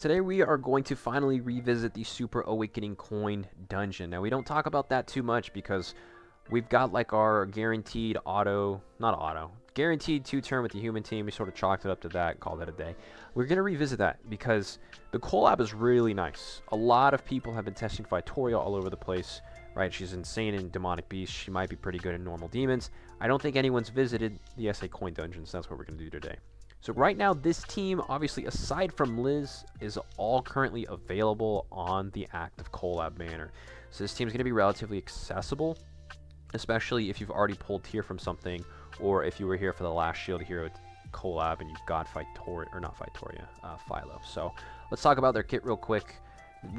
Today we are going to finally revisit the Super Awakening Coin Dungeon. Now we don't talk about that too much because we've got like our guaranteed guaranteed 2-turn with the human team. We sort of chalked it up to that and called it a day. We're going to revisit that because the collab is really nice. A lot of people have been testing Victoria all over the place, right? She's insane in Demonic Beasts. She might be pretty good in normal demons. I don't think anyone's visited the SA Coin Dungeons. That's what we're going to do today. So right now, this team, obviously, aside from Liz, is all currently available on the active collab banner. So this team is going to be relatively accessible, especially if you've already pulled tier from something, or if you were here for the last Shield Hero collab and you've got Philo. So let's talk about their kit real quick.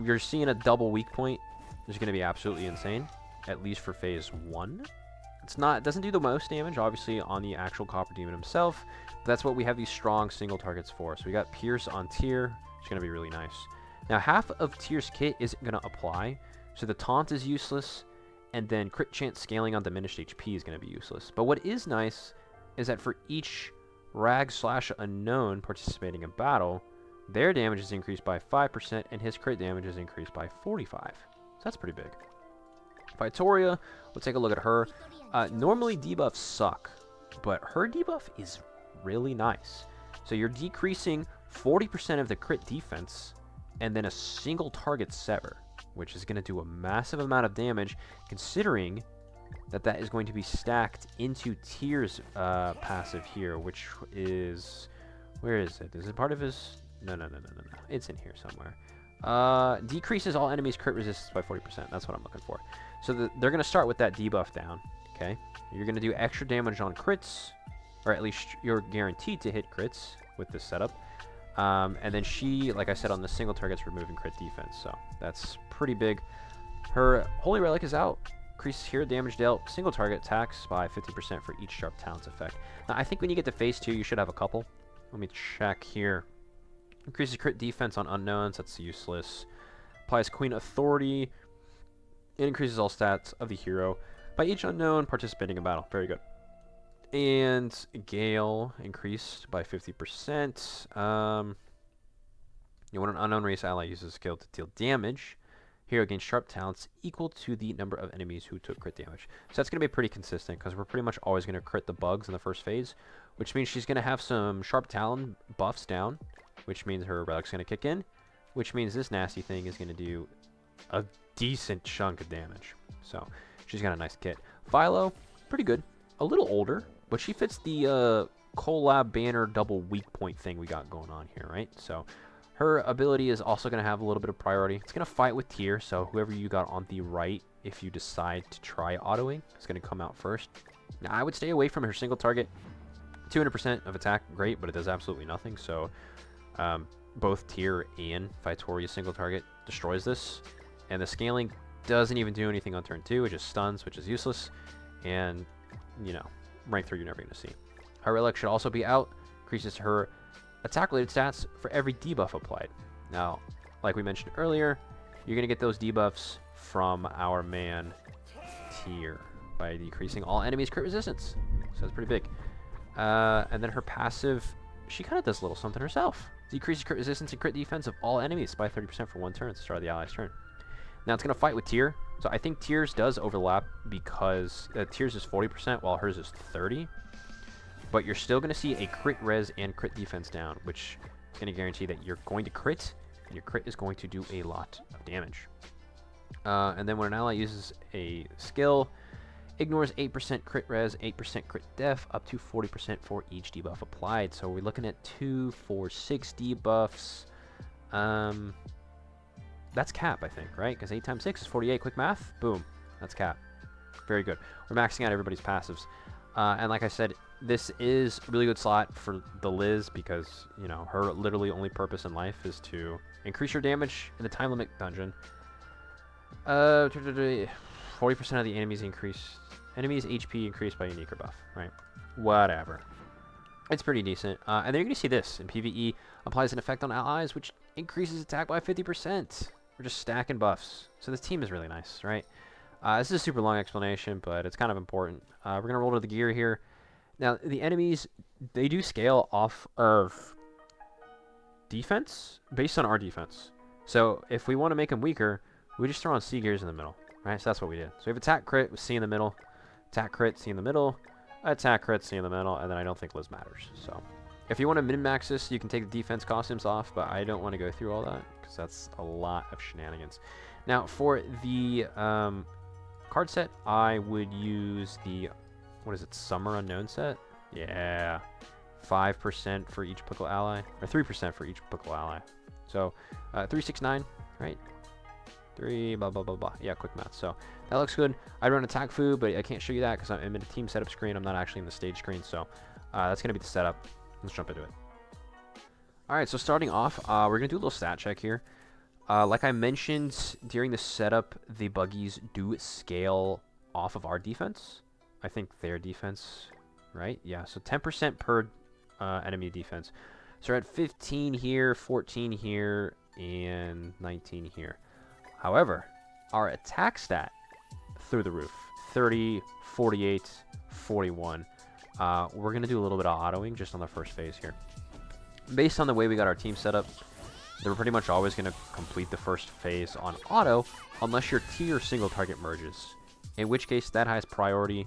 You're seeing a double weak point. It's going to be absolutely insane, at least for phase 1. It doesn't do the most damage, obviously, on the actual Copper Demon himself. But that's what we have these strong single targets for. So we got Pierce on tier, which is going to be really nice. Now, half of tier's kit isn't going to apply. So the taunt is useless, and then crit chance scaling on diminished HP is going to be useless. But what is nice is that for each rag/unknown participating in battle, their damage is increased by 5%, and his crit damage is increased by 45. So that's pretty big. Victoria, we'll take a look at her. Normally debuffs suck, but her debuff is really nice. So you're decreasing 40% of the crit defense and then a single target sever, which is going to do a massive amount of damage, considering that is going to be stacked into Tier's passive here, which is... Where is it? Is it part of his... No. It's in here somewhere. Decreases all enemies' crit resistance by 40%. That's what I'm looking for. So they're going to start with that debuff down. Okay, you're going to do extra damage on crits, or at least you're guaranteed to hit crits with this setup. And then she, like I said, on the single target's removing crit defense, so that's pretty big. Her Holy Relic is out. Increases hero damage dealt, single target attacks by 50% for each sharp talents effect. Now, I think when you get to phase 2, you should have a couple. Let me check here. Increases crit defense on unknowns, that's useless. Applies Queen Authority. It increases all stats of the hero by each unknown participating in battle. Very good. And Gale increased by 50%. When an unknown race ally uses a skill to deal damage, hero gains sharp talents equal to the number of enemies who took crit damage. So that's going to be pretty consistent because we're pretty much always going to crit the bugs in the first phase, which means she's going to have some sharp talent buffs down, which means her relic's going to kick in, which means this nasty thing is going to do a decent chunk of damage. So she's got a nice kit. Philo, pretty good. A little older, but she fits the collab banner double weak point thing we got going on here, right? So her ability is also going to have a little bit of priority. It's going to fight with tier, so whoever you got on the right, if you decide to try autoing, it's going to come out first. Now, I would stay away from her single target. 200% of attack, great, but it does absolutely nothing. So both tier and Victoria's single target destroys this. And the scaling doesn't even do anything on turn 2. It just stuns, which is useless. And, you know, rank 3 you're never going to see. Her relic should also be out. Increases her attack-related stats for every debuff applied. Now, like we mentioned earlier, you're going to get those debuffs from our man Tier by decreasing all enemies' crit resistance. So that's pretty big. And then her passive, she kind of does a little something herself. Decreases crit resistance and crit defense of all enemies by 30% for 1 turn at the start of the ally's turn. Now it's going to fight with Tier. So I think Tier's does overlap because Tier's is 40% while hers is 30%. But you're still going to see a crit res and crit defense down, which is going to guarantee that you're going to crit, and your crit is going to do a lot of damage. And then when an ally uses a skill, ignores 8% crit res, 8% crit def, up to 40% for each debuff applied. So we're looking at 2, 4, 6 debuffs. That's cap, I think, right? Because 8 times 6 is 48. Quick math. Boom. That's cap. Very good. We're maxing out everybody's passives. And like I said, this is a really good slot for the Liz because, you know, her literally only purpose in life is to increase your damage in the time limit dungeon. 40% of the enemies HP increased by unique or buff, right? Whatever. It's pretty decent. And then you're going to see this in PvE. Applies an effect on allies, which increases attack by 50%. We're just stacking buffs. So this team is really nice, right? This is a super long explanation, but it's kind of important. We're going to roll to the gear here. Now, the enemies, they do scale off of defense based on our defense. So if we want to make him weaker, we just throw on C gears in the middle, right? So that's what we did. So we have attack crit with C in the middle, attack crit, C in the middle, attack crit, C in the middle, and then I don't think Liz matters. So if you want to min-max this, you can take the defense costumes off, but I don't want to go through all that because that's a lot of shenanigans. Now for the card set, I would use the, what is it, Summer Unknown set? Yeah. 5% for each applicable ally, or 3% for each applicable ally. So 369, right? 3 blah blah blah blah. Yeah, quick math. So that looks good. I run attack food, but I can't show you that because I'm in the team setup screen. I'm not actually in the stage screen. So that's gonna be the setup. Let's jump into it. All right. So starting off, we're gonna do a little stat check here. Like I mentioned during the setup, the buggies do scale off of our defense. I think their defense, right? Yeah. So 10% per enemy defense. So we're at 15 here, 14 here, and 19 here. However, our attack stat through the roof, 30, 48, 41. We're going to do a little bit of autoing just on the first phase here. Based on the way we got our team set up, they're pretty much always going to complete the first phase on auto unless your tier single target merges, in which case that has priority,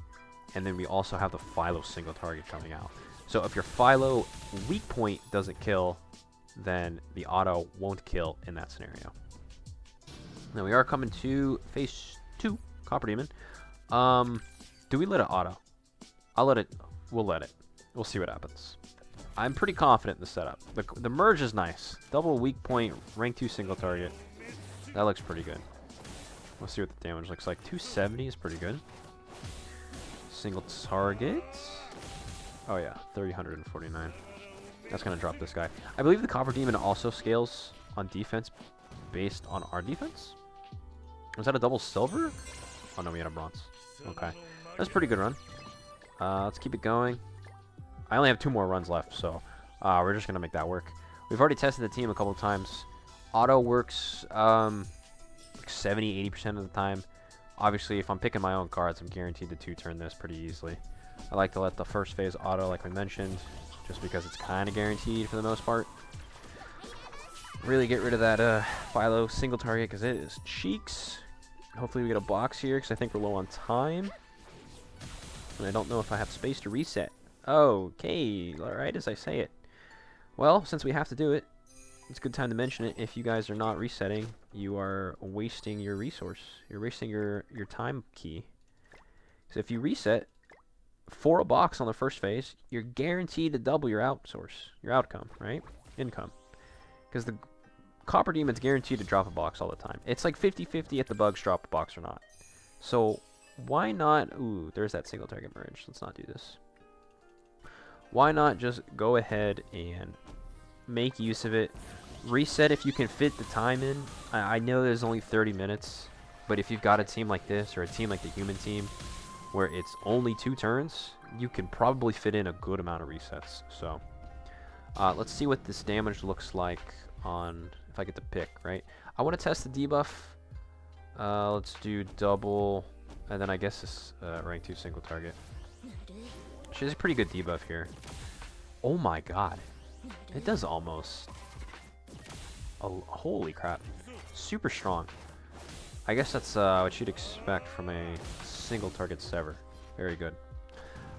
and then we also have the Philo single target coming out. So if your Philo weak point doesn't kill, then the auto won't kill in that scenario. Now we are coming to phase 2, Copper Demon. Do we let it auto? I'll let it. We'll let it. We'll see what happens. I'm pretty confident in the setup. The merge is nice. Double weak point, rank 2 single target. That looks pretty good. Let's see what the damage looks like. 270 is pretty good. Single target. Oh yeah, 349. That's gonna drop this guy. I believe the Copper Demon also scales on defense based on our defense. Was that a double silver? Oh no, we had a bronze. Okay, that's a pretty good run. Let's keep it going. I only have 2 more runs left, so we're just gonna make that work. We've already tested the team a couple of times. Auto works like 70-80% of the time. Obviously, if I'm picking my own cards, I'm guaranteed to 2-turn this pretty easily. I like to let the first phase auto, like we mentioned, just because it's kind of guaranteed for the most part. Really get rid of that Philo single target because it is cheeks. Hopefully we get a box here because I think we're low on time. And I don't know if I have space to reset. Okay, alright as I say it. Well, since we have to do it, it's a good time to mention it. If you guys are not resetting, you are wasting your resource. You're wasting your time key. So if you reset for a box on the first phase, you're guaranteed to double your outcome, right? Income. Because the Copper Demon's guaranteed to drop a box all the time. It's like 50-50 if the bugs drop a box or not. So why not... Ooh, there's that single target merge. Let's not do this. Why not just go ahead and make use of it? Reset if you can fit the time in. I know there's only 30 minutes, but if you've got a team like this or a team like the human team where it's only 2 turns, you can probably fit in a good amount of resets. So let's see what this damage looks like on, if I get to pick, right? I want to test the debuff. Let's do double, and then I guess this rank 2 single target. She has a pretty good debuff here. Oh my god. It does almost. Oh, holy crap. Super strong. I guess that's what you'd expect from a single target sever. Very good.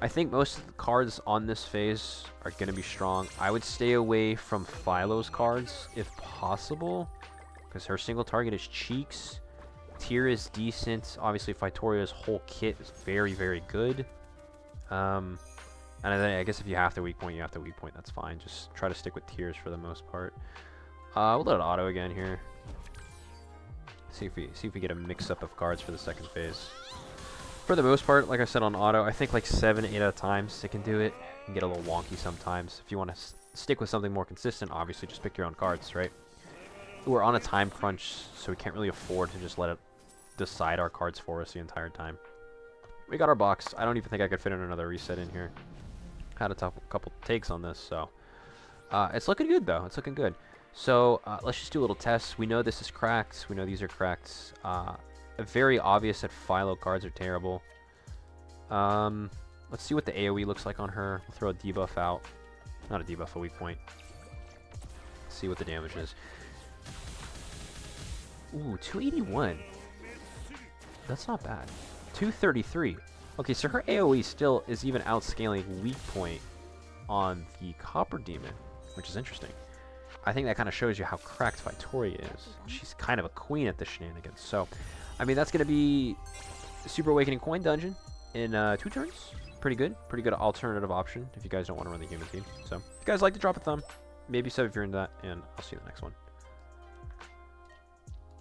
I think most of the cards on this phase are going to be strong. I would stay away from Philo's cards if possible, because her single target is cheeks. Tier is decent. Obviously, Fitoria's whole kit is very, very good. And I guess if you have to weak point, you have to weak point. That's fine. Just try to stick with tiers for the most part. We'll let it auto again here. See if we get a mix-up of cards for the second phase. For the most part, like I said on auto, I think like 7-8 out of times it can do it. It can get a little wonky sometimes. If you want to stick with something more consistent, obviously just pick your own cards, right? We're on a time crunch, so we can't really afford to just let it decide our cards for us the entire time. We got our box. I don't even think I could fit in another reset in here. Had a couple takes on this, so it's looking good though. It's looking good. So let's just do a little test. We know this is cracked. We know these are cracked. Very obvious that Philo cards are terrible. Let's see what the AoE looks like on her. We'll throw a debuff out. Not a debuff, a weak point. see what the damage is. Ooh, 281. That's not bad. 233. Okay, so her AoE still is even outscaling weak point on the Copper Demon, which is interesting. I think that kind of shows you how cracked Victoria is. She's kind of a queen at the shenanigans. So, I mean, that's going to be Super Awakening Coin Dungeon in 2 turns. Pretty good. Pretty good alternative option if you guys don't want to run the human team. So, if you guys like to drop a thumb, maybe sub if you're into that, and I'll see you in the next one.